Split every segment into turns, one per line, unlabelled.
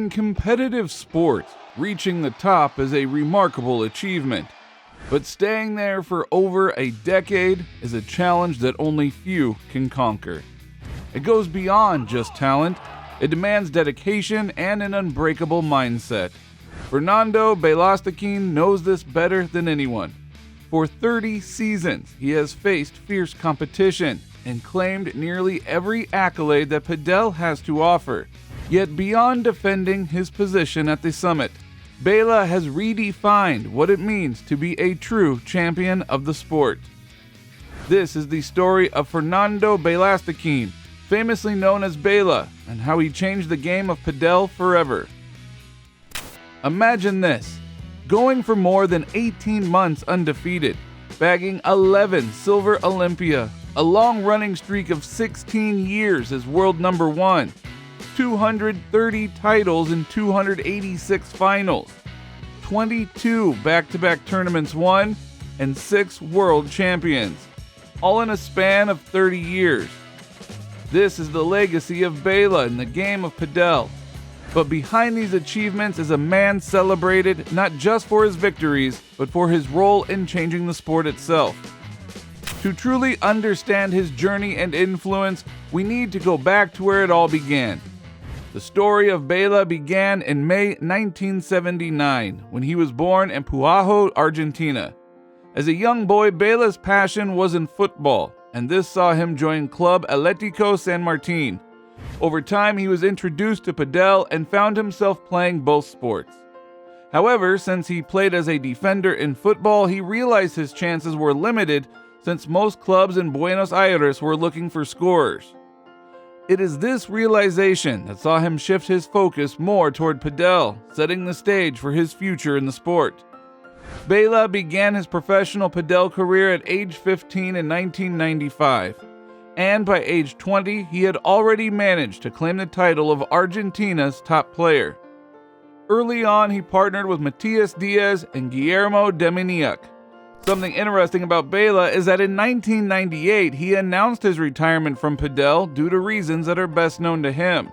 In competitive sport, reaching the top is a remarkable achievement, but staying there for over a decade is a challenge that only few can conquer. It goes beyond just talent. It demands dedication and an unbreakable mindset. Fernando Belasteguín knows this better than anyone. For 30 seasons, he has faced fierce competition and claimed nearly every accolade that padel has to offer. Yet beyond defending his position at the summit, Bela has redefined what it means to be a true champion of the sport. This is the story of Fernando Belasteguín, famously known as Bela, and how he changed the game of padel forever. Imagine this, going for more than 18 months undefeated, bagging 11 silver Olympia, a long-running streak of 16 years as world number one, 230 titles in 286 finals, 22 back-to-back tournaments won, and 6 world champions, all in a span of 30 years. This is the legacy of Bela in the game of padel. But behind these achievements is a man celebrated not just for his victories, but for his role in changing the sport itself. To truly understand his journey and influence, we need to go back to where it all began. The story of Bela began in May 1979, when he was born in Puajo, Argentina. As a young boy, Bela's passion was in football, and this saw him join Club Atlético San Martín. Over time, he was introduced to padel and found himself playing both sports. However, since he played as a defender in football, he realized his chances were limited since most clubs in Buenos Aires were looking for scorers. It is this realization that saw him shift his focus more toward padel, setting the stage for his future in the sport. Bela began his professional padel career at age 15 in 1995, and by age 20, he had already managed to claim the title of Argentina's top player. Early on, he partnered with Matias Diaz and Guillermo Deminiak. Something interesting about Bela is that in 1998, he announced his retirement from padel due to reasons that are best known to him.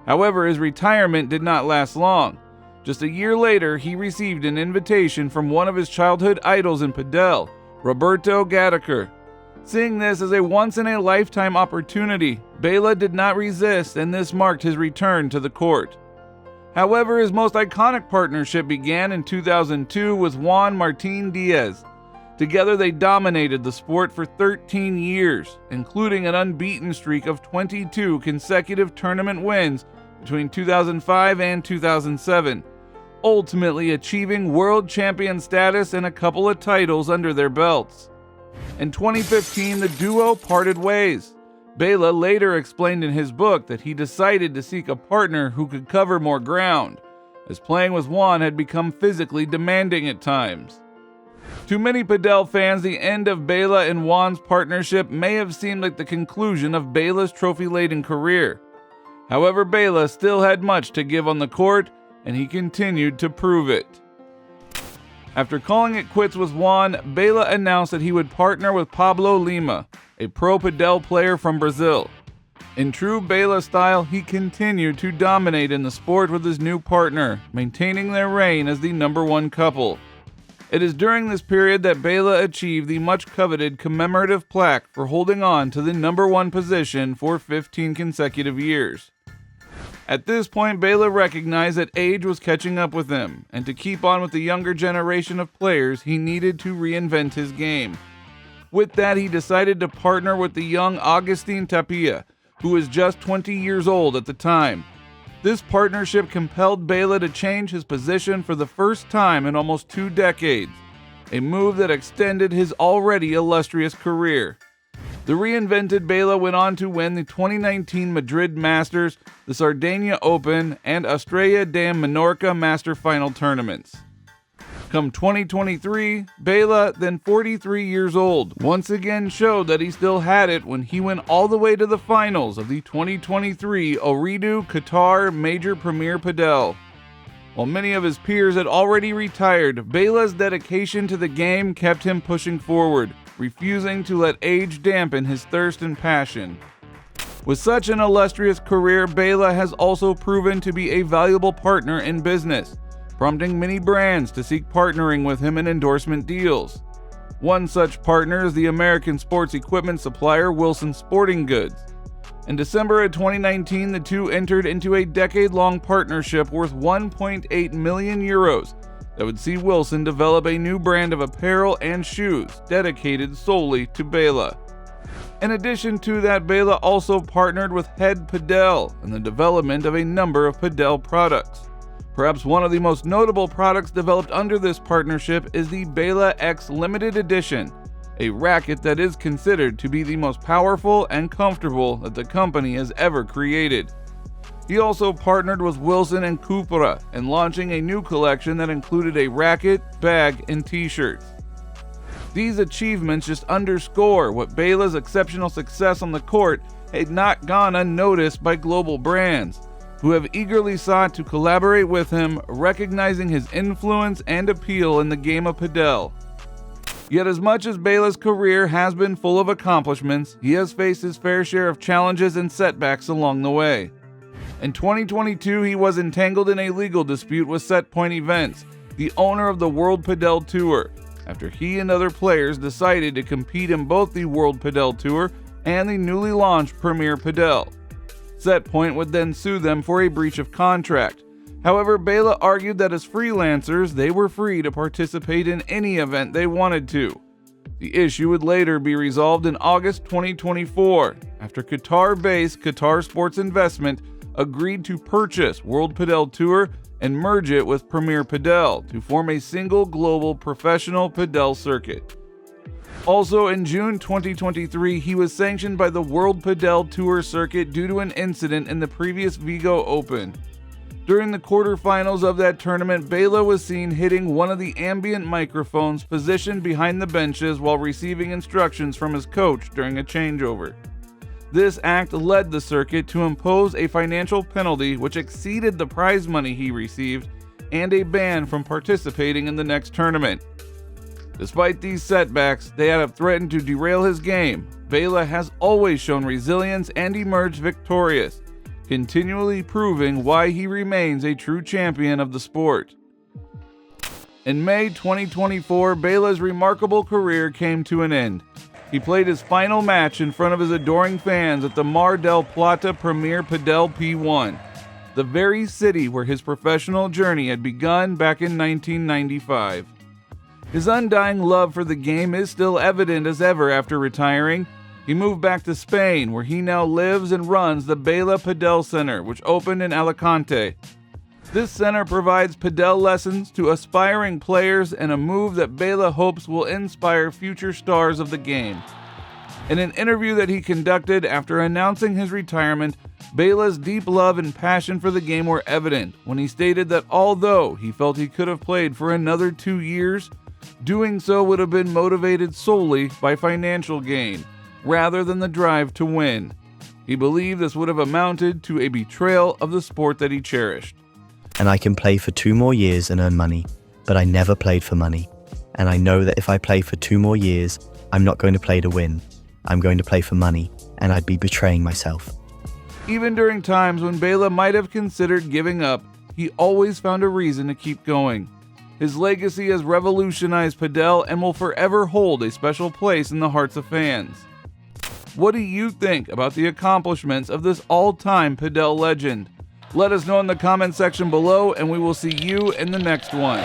However, his retirement did not last long. Just a year later, he received an invitation from one of his childhood idols in padel, Roberto Gattaker. Seeing this as a once-in-a-lifetime opportunity, Bela did not resist, and this marked his return to the court. However, his most iconic partnership began in 2002 with Juan Martín Diaz. Together, they dominated the sport for 13 years, including an unbeaten streak of 22 consecutive tournament wins between 2005 and 2007, ultimately achieving world champion status and a couple of titles under their belts. In 2015, the duo parted ways. Bela later explained in his book that he decided to seek a partner who could cover more ground, as playing with Juan had become physically demanding at times. To many padel fans, the end of Bela and Juan's partnership may have seemed like the conclusion of Bela's trophy-laden career. However, Bela still had much to give on the court, and he continued to prove it. After calling it quits with Juan, Bela announced that he would partner with Pablo Lima, a pro padel player from Brazil. In true Bela style, he continued to dominate in the sport with his new partner, maintaining their reign as the #1 couple. It is during this period that Bela achieved the much-coveted commemorative plaque for holding on to the #1 position for 15 consecutive years. At this point, Bela recognized that age was catching up with him, and to keep on with the younger generation of players, he needed to reinvent his game. With that, he decided to partner with the young Agustin Tapia, who was just 20 years old at the time. This partnership compelled Bela to change his position for the first time in almost 2 decades, a move that extended his already illustrious career. The reinvented Bela went on to win the 2019 Madrid Masters, the Sardinia Open, and Estrella de Menorca Master Final tournaments. Come 2023, Bela, then 43 years old, once again showed that he still had it when he went all the way to the finals of the 2023 Ooredoo Qatar Major Premier Padel. While many of his peers had already retired, Bela's dedication to the game kept him pushing forward, refusing to let age dampen his thirst and passion. With such an illustrious career, Bela has also proven to be a valuable partner in business, prompting many brands to seek partnering with him in endorsement deals. One such partner is the American sports equipment supplier Wilson Sporting Goods. In December of 2019, the two entered into a decade-long partnership worth 1.8 million euros that would see Wilson develop a new brand of apparel and shoes dedicated solely to Bela. In addition to that, Bela also partnered with Head Padel in the development of a number of Padel products. Perhaps one of the most notable products developed under this partnership is the Bela X Limited Edition, a racket that is considered to be the most powerful and comfortable that the company has ever created. He also partnered with Wilson and Cupra in launching a new collection that included a racket, bag, and t-shirts. These achievements just underscore what Bela's exceptional success on the court had not gone unnoticed by global brands, who have eagerly sought to collaborate with him, recognizing his influence and appeal in the game of padel. Yet as much as Bela's career has been full of accomplishments, he has faced his fair share of challenges and setbacks along the way. In 2022, he was entangled in a legal dispute with Set Point Events, the owner of the World Padel Tour, after he and other players decided to compete in both the World Padel Tour and the newly launched Premier Padel. Set Point would then sue them for a breach of contract. However, Bela argued that as freelancers, they were free to participate in any event they wanted to. The issue would later be resolved in August 2024, after Qatar-based Qatar Sports Investment agreed to purchase World Padel Tour and merge it with Premier Padel to form a single global professional padel circuit. Also in June 2023, he was sanctioned by the World Padel Tour circuit due to an incident in the previous Vigo Open. During the quarterfinals of that tournament, Bela was seen hitting one of the ambient microphones positioned behind the benches while receiving instructions from his coach during a changeover. This act led the circuit to impose a financial penalty which exceeded the prize money he received and a ban from participating in the next tournament. Despite these setbacks, they have threatened to derail his game. Bela has always shown resilience and emerged victorious, continually proving why he remains a true champion of the sport. In May 2024, Bela's remarkable career came to an end. He played his final match in front of his adoring fans at the Mar del Plata Premier Padel P1, the very city where his professional journey had begun back in 1995. His undying love for the game is still evident as ever after retiring. He moved back to Spain, where he now lives and runs the Bela Padel Center, which opened in Alicante. This center provides padel lessons to aspiring players and a move that Bela hopes will inspire future stars of the game. In an interview that he conducted after announcing his retirement, Bela's deep love and passion for the game were evident when he stated that although he felt he could have played for another 2 years, doing so would have been motivated solely by financial gain, rather than the drive to win. He believed this would have amounted to a betrayal of the sport that he cherished.
And I can play for 2 more years and earn money, but I never played for money. And I know that if I play for 2 more years, I'm not going to play to win. I'm going to play for money, and I'd be betraying myself.
Even during times when Bela might have considered giving up, he always found a reason to keep going. His legacy has revolutionized padel and will forever hold a special place in the hearts of fans. What do you think about the accomplishments of this all-time padel legend? Let us know in the comment section below, and we will see you in the next one.